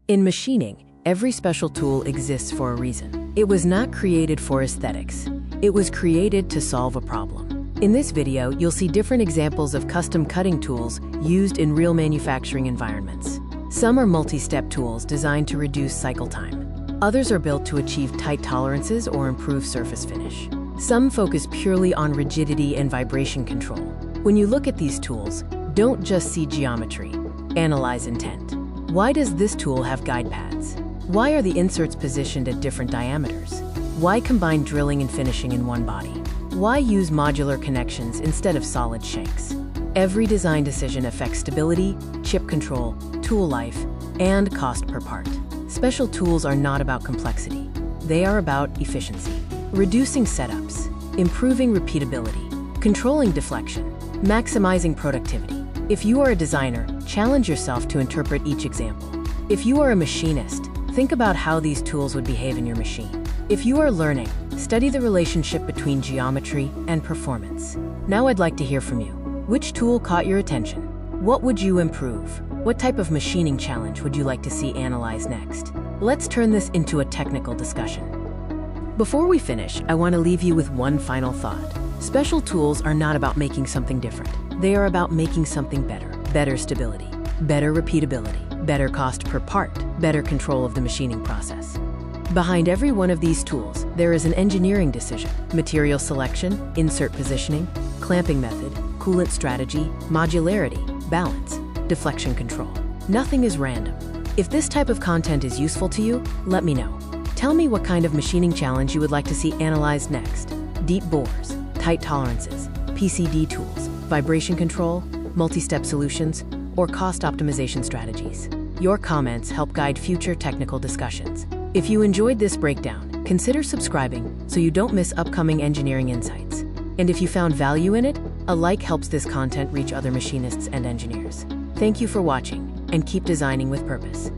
In machining, every special tool exists for a reason. It was not created for aesthetics. It was created to solve a problem. In this video, you'll see different examples of custom cutting tools used in real manufacturing environments. Some are multi-step tools designed to reduce cycle time. Others are built to achieve tight tolerances or improve surface finish. Some focus purely on rigidity and vibration control. When you look at these tools, don't just see geometry, analyze intent. Why does this tool have guide pads? Why are the inserts positioned at different diameters? Why combine drilling and finishing in one body? Why use modular connections instead of solid shanks? Every design decision affects stability, chip control, tool life, and cost per part. Special tools are not about complexity. They are about efficiency. Reducing setups, improving repeatability, controlling deflection, maximizing productivity. If you are a designer, challenge yourself to interpret each example. If you are a machinist, think about how these tools would behave in your machine. If you are learning, study the relationship between geometry and performance. Now I'd like to hear from you. Which tool caught your attention? What would you improve? What type of machining challenge would you like to see analyzed next? Let's turn this into a technical discussion. Before we finish, I want to leave you with one final thought. Special tools are not about making something different. They are about making something better. Better stability, better repeatability, better cost per part, better control of the machining process. Behind every one of these tools, there is an engineering decision: material selection, insert positioning, clamping method, coolant strategy, modularity, balance, deflection control. Nothing is random. If this type of content is useful to you, let me know. Tell me what kind of machining challenge you would like to see analyzed next. Deep bores, tight tolerances, PCD tools, vibration control, multi-step solutions, or cost optimization strategies. Your comments help guide future technical discussions. If you enjoyed this breakdown, consider subscribing so you don't miss upcoming engineering insights. And if you found value in it, a like helps this content reach other machinists and engineers. Thank you for watching, and keep designing with purpose.